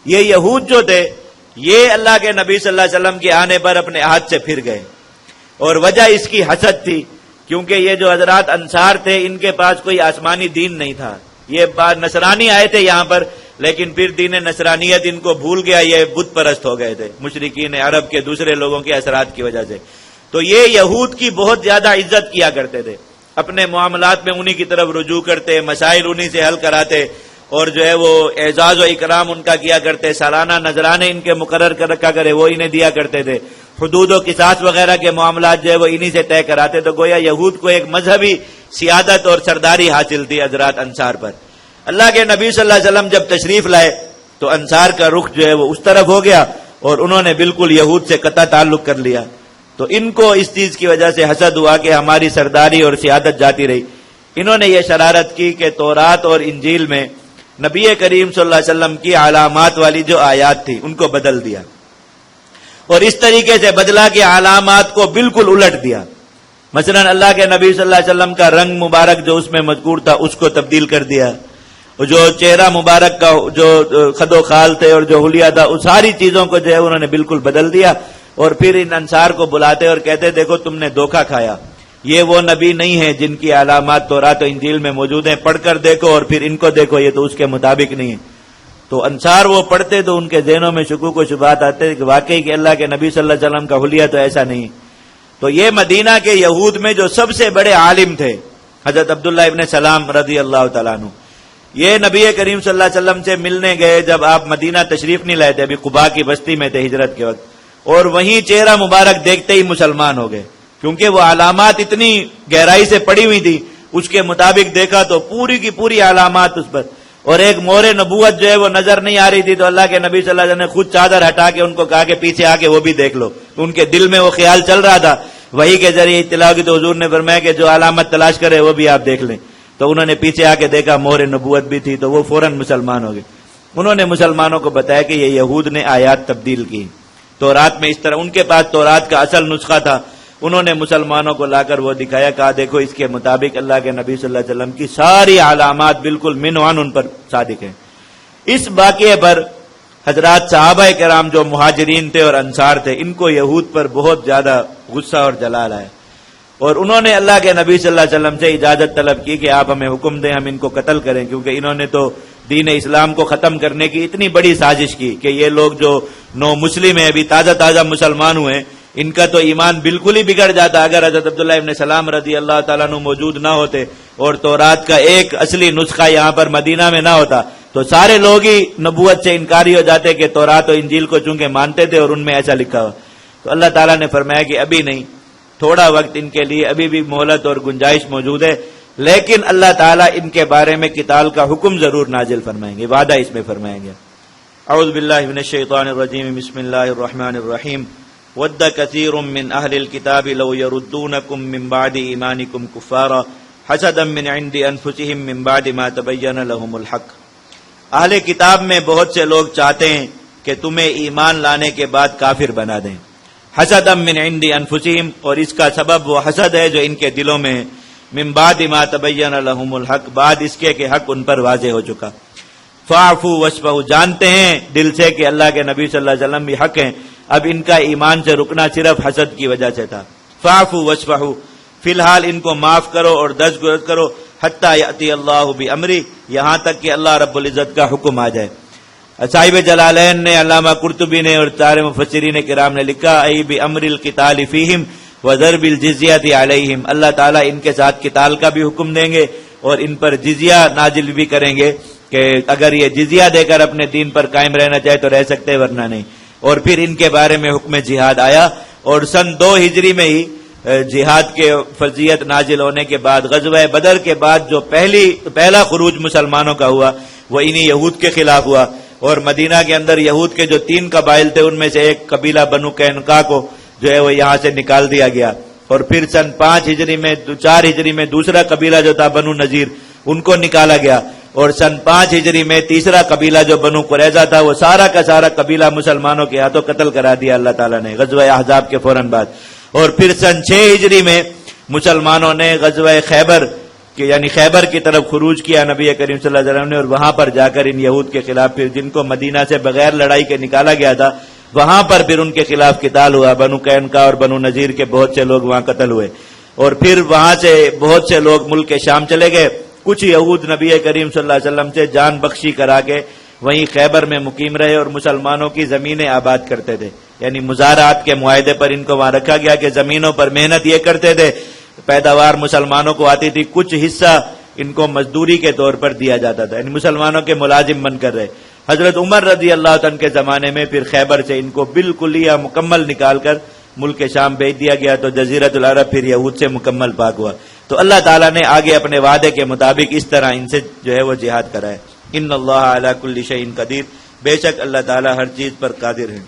یہ یہود جو تھے یہ اللہ کے نبی صلی اللہ علیہ وسلم کے آنے پر اپنے عہد سے پھر گئے، اور وجہ اس کی حسد تھی، کیونکہ یہ جو حضرات انصار تھے ان کے پاس کوئی آسمانی دین نہیں تھا، یہ نصرانی آئے تھے یہاں پر، لیکن پھر دین نصرانیت ان کو بھول گیا، یہ بت پرست ہو گئے تھے مشرکین عرب کے دوسرے لوگوں کے اثرات کی وجہ سے۔ تو یہ یہود کی بہت زیادہ عزت کیا کرتے تھے، اپنے معاملات میں انہی کی طرف رجوع کرتے، مسائل انہی سے حل کراتے، اور جو ہے وہ اعزاز و اکرام ان کا کیا کرتے، سالانہ نذرانے ان کے مقرر کر رکھا کرے وہ انہیں دیا کرتے تھے، حدود و قصاص وغیرہ کے معاملات جو ہے وہ انہی سے طے کراتے۔ تو گویا یہود کو ایک مذہبی سیادت اور سرداری حاصل تھی حضرات انصار پر۔ اللہ کے نبی صلی اللہ علیہ وسلم جب تشریف لائے تو انصار کا رخ جو ہے وہ اس طرف ہو گیا، اور انہوں نے بالکل یہود سے قطع تعلق کر لیا۔ تو ان کو اس چیز کی وجہ سے حسد ہوا کہ ہماری سرداری اور سیادت جاتی رہی۔ انہوں نے یہ شرارت کی کہ تورات اور انجیل میں نبی کریم صلی اللہ علیہ وسلم کی علامات والی جو آیات تھی ان کو بدل دیا، اور اس طریقے سے بدلا کہ علامات کو بالکل الٹ دیا۔ مثلا اللہ کے نبی صلی اللہ علیہ وسلم کا رنگ مبارک جو اس میں مذکور تھا اس کو تبدیل کر دیا، جو چہرہ مبارک کا جو خد و خال تھے اور جو حلیہ تھا اس ساری چیزوں کو جو ہے انہوں نے بالکل بدل دیا، اور پھر ان انصار کو بلاتے اور کہتے دیکھو تم نے دھوکہ کھایا، یہ وہ نبی نہیں ہے جن کی علامات تورات و انجیل میں موجود ہیں، پڑھ کر دیکھو اور پھر ان کو دیکھو، یہ تو اس کے مطابق نہیں ہے۔ تو انصار وہ پڑھتے تو ان کے ذہنوں میں شکوک و شبہات آتے کہ واقعی کہ اللہ کے نبی صلی اللہ علیہ وسلم کا حلیہ تو ایسا نہیں۔ تو یہ مدینہ کے یہود میں جو سب سے بڑے عالم تھے حضرت عبداللہ ابن سلام رضی اللہ تعالیٰ عنہ، یہ نبی کریم صلی اللہ علیہ وسلم سے ملنے گئے جب آپ مدینہ تشریف نہیں لائے تھے، ابھی قباء کی بستی میں تھے ہجرت کے وقت، اور وہیں چہرہ مبارک دیکھتے ہی مسلمان ہو گئے، کیونکہ وہ علامات اتنی گہرائی سے پڑی ہوئی تھی، اس کے مطابق دیکھا تو پوری کی پوری علامات اس پر، اور ایک مور نبوت جو ہے وہ نظر نہیں آ رہی تھی، تو اللہ کے نبی صلی اللہ علیہ وسلم نے خود چادر ہٹا کے ان کو کہا کہ پیچھے آ کے وہ بھی دیکھ لو۔ ان کے دل میں وہ خیال چل رہا تھا، وہی کے ذریعے اطلاع کی، تو حضور نے فرمایا کہ جو علامت تلاش کرے وہ بھی آپ دیکھ لیں۔ تو انہوں نے پیچھے آ کے دیکھا مور نبوت بھی تھی، تو وہ فوراً مسلمان ہو گئے۔ انہوں نے مسلمانوں کو بتایا کہ یہ یہود نے آیات تبدیل کی، تورات میں اس طرح، ان کے پاس تورات کا اصل نسخہ تھا، انہوں نے مسلمانوں کو لا کر وہ دکھایا، کہا دیکھو اس کے مطابق اللہ کے نبی صلی اللہ علیہ وسلم کی ساری علامات بالکل من وعن ان پر صادق ہیں۔ اس واقعے پر حضرات صحابہ کرام جو مہاجرین تھے اور انصار تھے، ان کو یہود پر بہت زیادہ غصہ اور جلال آیا، اور انہوں نے اللہ کے نبی صلی اللہ علیہ وسلم سے اجازت طلب کی کہ آپ ہمیں حکم دیں ہم ان کو قتل کریں، کیونکہ انہوں نے تو دین اسلام کو ختم کرنے کی اتنی بڑی سازش کی کہ یہ لوگ جو نو مسلم ہیں، ابھی تازہ مسلمان ہوئے، ان کا تو ایمان بالکل ہی بگڑ جاتا اگر حضرت عبداللہ ابن سلام رضی اللہ تعالیٰ عنہ موجود نہ ہوتے اور تورات کا ایک اصلی نسخہ یہاں پر مدینہ میں نہ ہوتا، تو سارے لوگ ہی نبوت سے انکاری ہو جاتے کہ تورات و انجیل کو چونکہ مانتے تھے اور ان میں ایسا لکھا ہوا۔ تو اللہ تعالیٰ نے فرمایا کہ ابھی نہیں، تھوڑا وقت ان کے لیے ابھی بھی مہلت اور گنجائش موجود ہے، لیکن اللہ تعالیٰ ان کے بارے میں قتال کا حکم ضرور نازل فرمائیں گے، وعدہ اس میں فرمائیں گے۔ اعوذ باللہ من الشیطان الرجیم، بسم اللہ الرحمن الرحیم۔ ود کثیر من اہل الکتاب لو یردونکم من بعد ایمانکم کفارا حسدا من عند انفسہم من بعد ما تبین لہم الحق۔ اہل کتاب میں بہت سے لوگ چاہتے ہیں کہ تمہیں ایمان لانے کے بعد کافر بنا دیں، حسدا من عند انفسہم، اور اس کا سبب وہ حسد ہے جو ان کے دلوں میں ہے، من بعد ما تبین لہم الحق، بعد اس کے کہ حق ان پر واضح ہو چکا۔ فاعفوا واصفحوا، جانتے ہیں دل سے کہ اللہ کے نبی صلی اللہ علیہ وسلم بھی حق ہیں، اب ان کا ایمان سے رکنا صرف حسد کی وجہ سے تھا۔ فاعفوا واصفحوا، فی الحال ان کو معاف کرو اور درگزر کرو، حتی یأتی اللہ بامری، یہاں تک کہ اللہ رب العزت کا حکم آ جائے۔ صاحب جلالین نے، علامہ قرطبی نے اور سارے مفسرین کرام نے لکھا، ای بامر القتال فیہم وضرب الجزیۃ علیہم، اللہ تعالیٰ ان کے ساتھ قتال کا بھی حکم دیں گے اور ان پر جزیہ نازل بھی کریں گے کہ اگر یہ جزیہ دے کر اپنے دین پر قائم رہنا چاہے تو رہ سکتے ورنہ نہیں۔ اور پھر ان کے بارے میں حکم جہاد آیا، اور سن 2 ہجری میں ہی جہاد کے فرضیت نازل ہونے کے بعد غزوہ بدر کے بعد جو پہلا خروج مسلمانوں کا ہوا وہ انہی یہود کے خلاف ہوا، اور مدینہ کے اندر یہود کے جو 3 قبائل تھے ان میں سے ایک قبیلہ بنو قینقاع کو جو ہے وہ یہاں سے نکال دیا گیا، اور پھر سن 4 ہجری میں دوسرا قبیلہ جو تھا بنو نذیر ان کو نکالا گیا، اور سن 5 ہجری میں تیسرا قبیلہ جو بنو قریظہ تھا وہ سارا کا سارا قبیلہ مسلمانوں کے ہاتھوں قتل کرا دیا اللہ تعالیٰ نے غزوہ احزاب کے فوراً بعد۔ اور پھر سن 6 ہجری میں مسلمانوں نے غزوہ خیبر کہ یعنی خیبر کی طرف خروج کیا نبی کریم صلی اللہ علیہ وسلم نے، اور وہاں پر جا کر ان یہود کے خلاف پھر جن کو مدینہ سے بغیر لڑائی کے نکالا گیا تھا، وہاں پر پھر ان کے خلاف قتال ہوا. بنو قینقاع اور بنو نذیر کے بہت سے لوگ وہاں قتل ہوئے، اور پھر وہاں سے بہت سے لوگ ملک شام چلے گئے. کچھ یہود نبی کریم صلی اللہ علیہ وسلم سے جان بخشی کرا کے وہیں خیبر میں مقیم رہے اور مسلمانوں کی زمینیں آباد کرتے تھے. یعنی مزارات کے معاہدے پر ان کو وہاں رکھا گیا کہ زمینوں پر محنت یہ کرتے تھے، پیداوار مسلمانوں کو آتی تھی، کچھ حصہ ان کو مزدوری کے طور پر دیا جاتا تھا، یعنی مسلمانوں کے ملازم بن کر رہے. حضرت عمر رضی اللہ عنہ کے زمانے میں پھر خیبر سے ان کو بالکل یا مکمل نکال کر ملک شام بھیج دیا گیا، تو جزیرۃ العرب پھر یہود سے مکمل پاک ہوا. تو اللہ تعالیٰ نے آگے اپنے وعدے کے مطابق اس طرح ان سے جو ہے وہ جہاد کرائے. ان اللہ علی کل شیء قدیر، بے شک اللہ تعالیٰ ہر چیز پر قادر ہے.